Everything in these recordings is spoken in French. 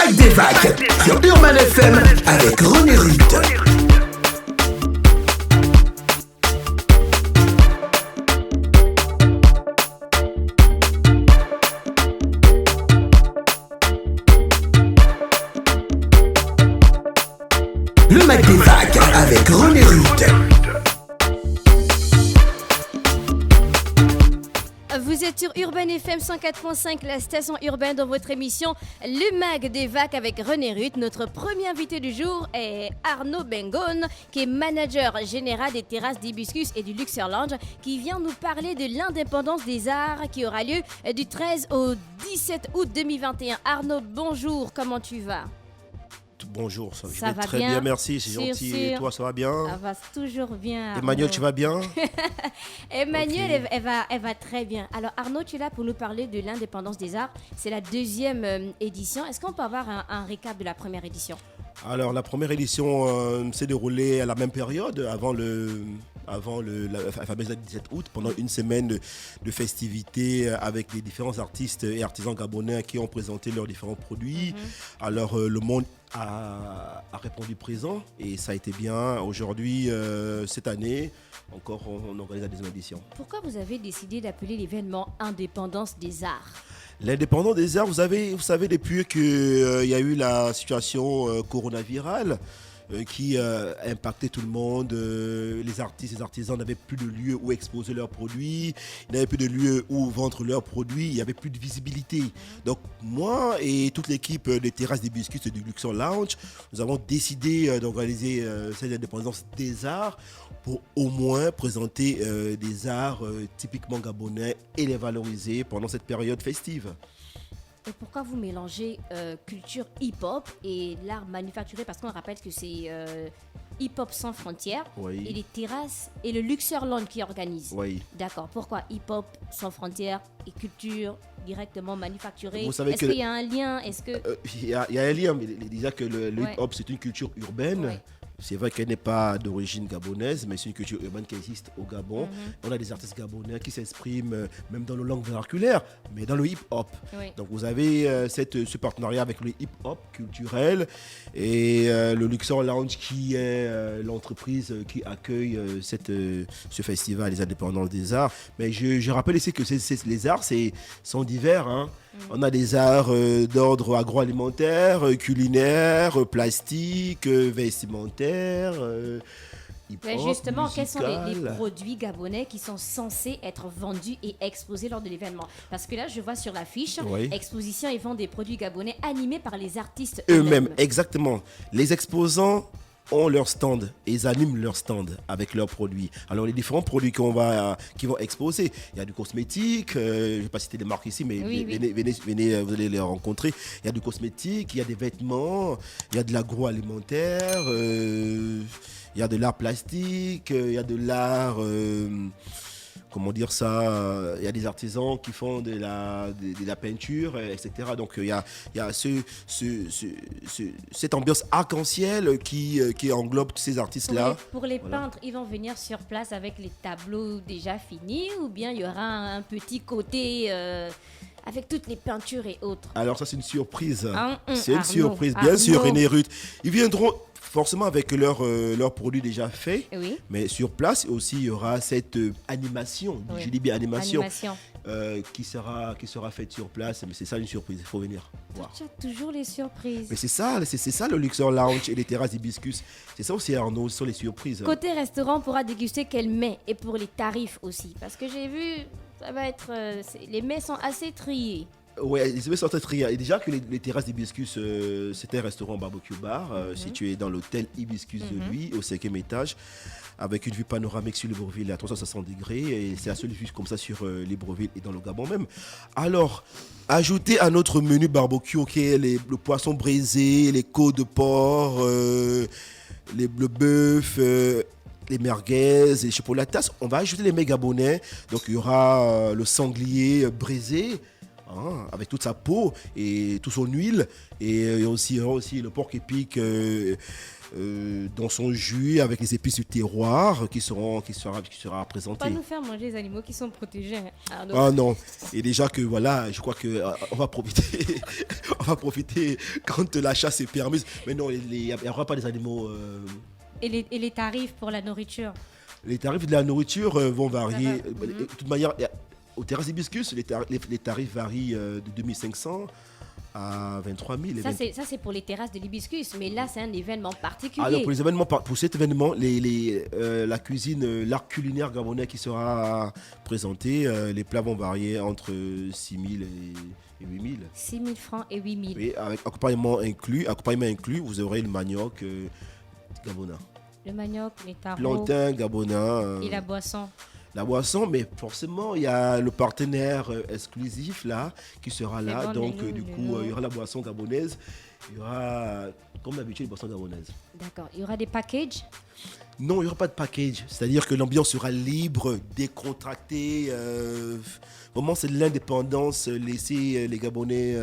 Mag des vagues sur Urban FM avec René Ruth. Le Mag des vagues avec René Ruth. Vous êtes sur Urban FM 104.5, la station urbaine, dans votre émission Le Mag des Vagues avec René Ruth. Notre premier invité du jour est Arnaud Bengone, qui est manager général des terrasses d'Hibiscus et du Luxor Lounge, qui vient nous parler de l'indépendance des arts qui aura lieu du 13 au 17 août 2021. Arnaud, bonjour, comment tu vas ? Bonjour, ça va va très bien, bien, merci, c'est gentil. sûr. Et toi, ça va bien? Ça va toujours bien, Arnaud. Emmanuel, tu vas bien? Emmanuel, Ok. elle va très bien. Alors Arnaud, tu es là pour nous parler de l'indépendance des arts. C'est la deuxième édition. Est-ce qu'on peut avoir un récap de la première édition? Alors, la première édition s'est déroulée à la même période, avant la fameuse date du 17 août, pendant une semaine de festivités avec les différents artistes et artisans gabonais qui ont présenté leurs différents produits. Alors, le monde a répondu présent et ça a été bien. Aujourd'hui, cette année, encore, on organise la deuxième édition. Pourquoi vous avez décidé d'appeler l'événement Indépendance des arts? L'indépendance des arts, vous savez depuis qu'il y a eu la situation coronavirale qui a impacté tout le monde. Les artistes et les artisans n'avaient plus de lieu où exposer leurs produits, ils n'avaient plus de lieu où vendre leurs produits, il n'y avait plus de visibilité. Donc moi et toute l'équipe des terrasses d'Hibiscus et du Luxor Lounge, nous avons décidé d'organiser cette indépendance des arts pour au moins présenter des arts typiquement gabonais et les valoriser pendant cette période festive. Et pourquoi vous mélangez culture hip-hop et l'art manufacturé? Parce qu'on rappelle que c'est Hip-Hop Sans Frontières Oui. et les terrasses et le Luxor Lounge qui organisent. Oui. D'accord. Pourquoi Hip-Hop Sans Frontières et culture directement manufacturée? Vous savez Est-ce que- qu'il y a un lien? Est-ce que... Il y a un lien, mais déjà que le Ouais. hip-hop c'est une culture urbaine. Ouais. C'est vrai qu'elle n'est pas d'origine gabonaise, mais c'est une culture urbaine qui existe au Gabon. On a des artistes gabonais qui s'expriment même dans nos langues vernaculaires, mais dans le hip-hop. Oui. Donc vous avez ce partenariat avec le hip-hop culturel et le Luxor Lounge qui est l'entreprise qui accueille ce festival, les indépendances des arts. Mais je rappelle ici que les arts sont divers, hein. On a des arts d'ordre agroalimentaire, culinaire, plastique, vestimentaire, hip-hop, Mais justement, quels sont les musical. produits gabonais qui sont censés être vendus et exposés lors de l'événement? Parce que là, je vois sur l'affiche, Oui. exposition et vente des produits gabonais animés par les artistes Eux-mêmes, exactement. Les exposants ont leur stand et ils animent leur stand avec leurs produits. Alors les différents produits qui vont exposer, il y a du cosmétique, je ne vais pas citer des marques ici, mais Oui, oui. venez, vous allez les rencontrer. Il y a du cosmétique, il y a des vêtements, il y a de l'agroalimentaire, il y a de l'art plastique, il y a de l'art... comment dire ça, il y a des artisans qui font de la peinture, etc. Donc il y a cette ambiance arc-en-ciel qui englobe tous ces artistes-là. Pour les Voilà. peintres, ils vont venir sur place avec les tableaux déjà finis, ou bien il y aura un petit côté avec toutes les peintures et autres? Alors ça c'est une surprise. C'est une Arnaud, surprise, bien sûr, Arnaud. René Ruth. Ils viendront forcément avec leurs produits déjà faits. Oui. Mais sur place aussi, il y aura cette animation, Oui. je dis bien animation, Animation. qui sera faite sur place. Mais c'est ça une surprise, il faut venir voir. Tu as toujours les surprises. Mais c'est ça le Luxor Lounge et les terrasses d'Hibiscus. C'est ça aussi, Arnaud, ce sont les surprises. Côté restaurant, on pourra déguster quels mets et pour les tarifs aussi. Parce que j'ai vu, ça va être. Les mets sont assez triés. Ouais, ils sont très triés. Et déjà que les terrasses d'Hibiscus, c'était un restaurant barbecue bar situé dans l'hôtel Hibiscus de lui, au 5e étage, avec une vue panoramique sur Libreville à 360 degrés. Et c'est la seule vue comme ça sur Libreville et dans le Gabon même. Alors, ajouter à notre menu barbecue, le poisson braisé, les côtes de porc, le bœuf, les merguez, les chipolatas, on va ajouter les mets gabonais. Donc il y aura le sanglier braisé avec toute sa peau et toute son huile. Et il y a aussi le porc épic dans son jus avec les épices du terroir qui sera présenté. Pas nous faire manger les animaux qui sont protégés. Arnaud. Ah non, et déjà que voilà, je crois que on va profiter, on va profiter quand la chasse est permise. Mais non, il n'y aura pas des animaux. Et les tarifs pour la nourriture? Les tarifs de la nourriture vont varier. De toute manière, aux terrasses d'hibiscus, les tarifs varient de 2500 à 23 000. Ça, c'est pour les terrasses de l'hibiscus, mais là, c'est un événement particulier. Alors, pour cet événement, la cuisine, l'art culinaire gabonais qui sera présenté, les plats vont varier entre 6 000 et 8 000. 6 000 francs et 8 000. Oui, avec accompagnement inclus, vous aurez le manioc gabonais. Le manioc, les tarots. Plantain gabonais. Et la boisson. La boisson, mais forcément, il y a le partenaire exclusif là, qui sera là. Bon, donc, du coup, il y aura la boisson gabonaise. Il y aura, comme d'habitude, une boisson gabonaise. D'accord. Il y aura des packages? Non, il n'y aura pas de package. C'est-à-dire que l'ambiance sera libre, décontractée. Vraiment, c'est de l'indépendance. Laisser les Gabonais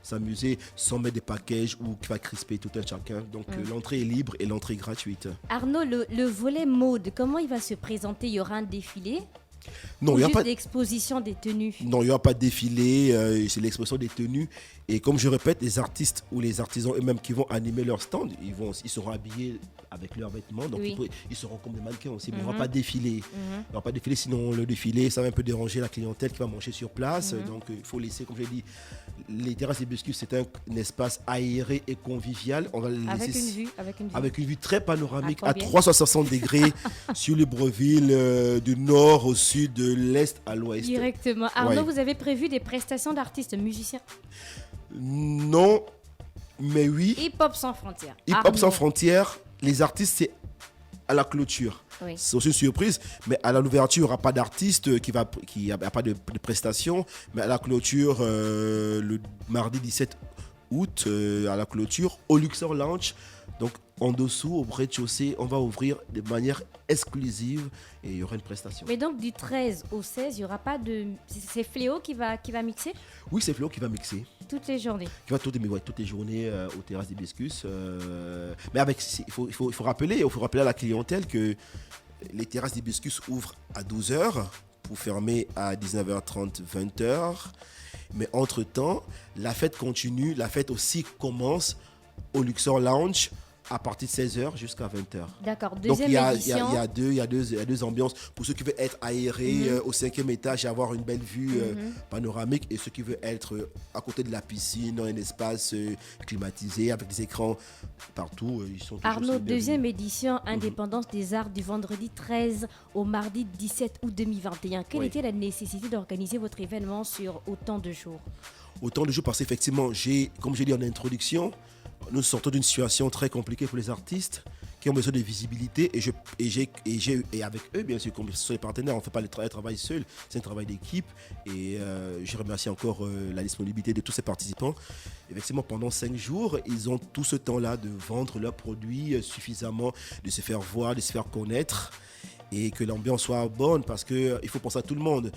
s'amuser sans mettre des packages ou qui va crisper tout un chacun. Donc, l'entrée est libre et l'entrée est gratuite. Arnaud, le volet mode, comment il va se présenter? Il y aura un défilé? Non, ou il n'y a juste pas l'exposition des tenues? Non, il n'y aura pas de défilé, c'est l'expression des tenues. Et comme je répète, les artistes ou les artisans eux-mêmes qui vont animer leur stand, ils seront habillés avec leurs vêtements, donc Oui. ils seront comme des mannequins aussi. Mais il n'y aura pas de défilé. Il n'y aura pas de défilé, sinon le défilé, ça va un peu déranger la clientèle qui va manger sur place. Donc il faut laisser, comme je l'ai dit, les terrasses d'hibiscus, c'est un espace aéré et convivial. On va le laisser avec une vue très panoramique à 360 degrés sur Libreville, du nord au sud, de l'est à l'ouest. Directement. Arnaud, Ouais. vous avez prévu des prestations d'artistes musiciens? Non, mais oui. Hip-hop sans frontières. Hip-hop Arnaud. sans frontières, les artistes, c'est à la clôture. Oui. C'est aussi une surprise, mais à l'ouverture, il n'y aura pas d'artiste, il n'y a pas de prestation. Mais à la clôture, le mardi 17 août, à la clôture, au Luxor Lounge, donc en dessous, au rez-de-chaussée, on va ouvrir de manière exclusive et il y aura une prestation. Mais donc du 13 au 16, il n'y aura pas de... C'est Fléau qui va mixer Oui, c'est Flo qui va mixer. toutes les journées? Qui va toutes les journées aux terrasses d'hibiscus. Mais il faut rappeler à la clientèle que les terrasses d'hibiscus ouvrent à 12h pour fermer à 19h30, 20h. Mais entre-temps, la fête continue, la fête aussi commence au Luxor Lounge à partir de 16h jusqu'à 20h. D'accord, Donc deuxième édition. il y a deux ambiances. Pour ceux qui veulent être aérés au 5e étage et avoir une belle vue panoramique, et ceux qui veulent être à côté de la piscine, dans un espace climatisé avec des écrans partout, ils sont toujours Arnaud, bienvenus. deuxième édition, Indépendance des Arts du vendredi 13 au mardi 17 août 2021. Quelle Oui. était la nécessité d'organiser votre événement sur autant de jours? Autant de jours parce qu'effectivement, comme j'ai dit en introduction, nous sortons d'une situation très compliquée pour les artistes qui ont besoin de visibilité et avec eux, bien sûr, comme ce sont les partenaires, on ne fait pas le travail seul, c'est un travail d'équipe et je remercie encore la disponibilité de tous ces participants. Effectivement, pendant 5 jours, ils ont tout ce temps-là de vendre leurs produits suffisamment, de se faire voir, de se faire connaître. Et que l'ambiance soit bonne parce qu'il faut penser à tout le monde.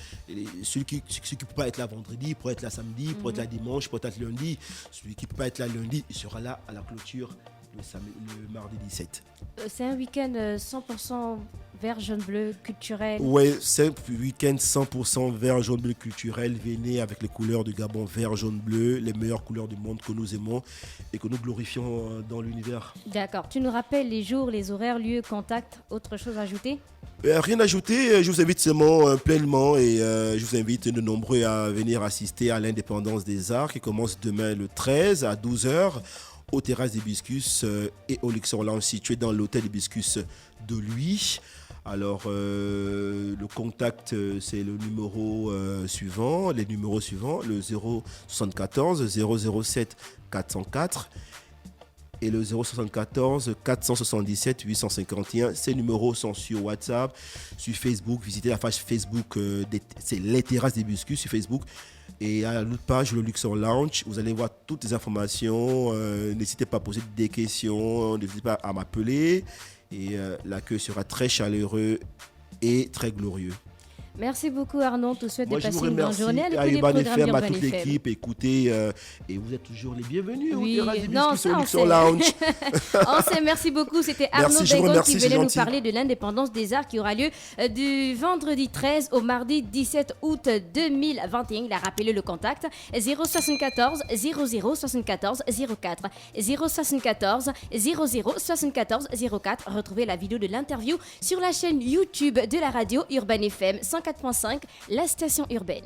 Celui qui ne peut pas être là vendredi, pourrait être là samedi, pourrait être là dimanche, pourrait être là lundi. Celui qui ne peut pas être là lundi, il sera là à la clôture le mardi 17. C'est un week-end 100% vert, jaune, bleu, culturel. Oui, c'est un week-end 100% vert, jaune, bleu culturel. Venez avec les couleurs du Gabon, vert, jaune, bleu, les meilleures couleurs du monde que nous aimons et que nous glorifions dans l'univers. D'accord. Tu nous rappelles les jours, les horaires, lieux, contacts, autre chose à ajouter? Rien à ajouter, je vous invite seulement pleinement et je vous invite de nombreux à venir assister à l'Indépendance des Arts qui commence demain le 13 à 12h aux terrasses d'Hibiscus et au Luxor Lounge situé dans l'hôtel Hibiscus de Lui. Alors le contact c'est le numéro suivant, les numéros suivants, le 074 007 404 et le 074 477 851. Ces numéros sont sur WhatsApp, sur Facebook. Visitez la page Facebook, c'est les terrasses d'Hibiscus sur Facebook. Et à l'autre page, le Luxor Lounge, vous allez voir toutes les informations. N'hésitez pas à poser des questions, n'hésitez pas à m'appeler. Et l'accueil sera très chaleureux et très glorieux. Merci beaucoup Arnaud, on te souhaite Moi, de je vous passer une bonne remercie journée à à tous les Urban programmes FM, à d'Urban toute FM. l'équipe. Écoutez, et vous êtes toujours les bienvenus Oui, au Terrasse des non, Biscuits ça, on sur sait. Lounge. On sait, merci beaucoup. C'était Arnaud Merci, je vous Bengon remercie, qui c'est venait nous gentil. parler de l'indépendance des arts qui aura lieu du vendredi 13 au mardi 17 août 2021. Il a rappelé le contact 074 00 74 04 074 00 74 04. Retrouvez la vidéo de l'interview sur la chaîne YouTube de la radio Urban FM 104.5, la station urbaine.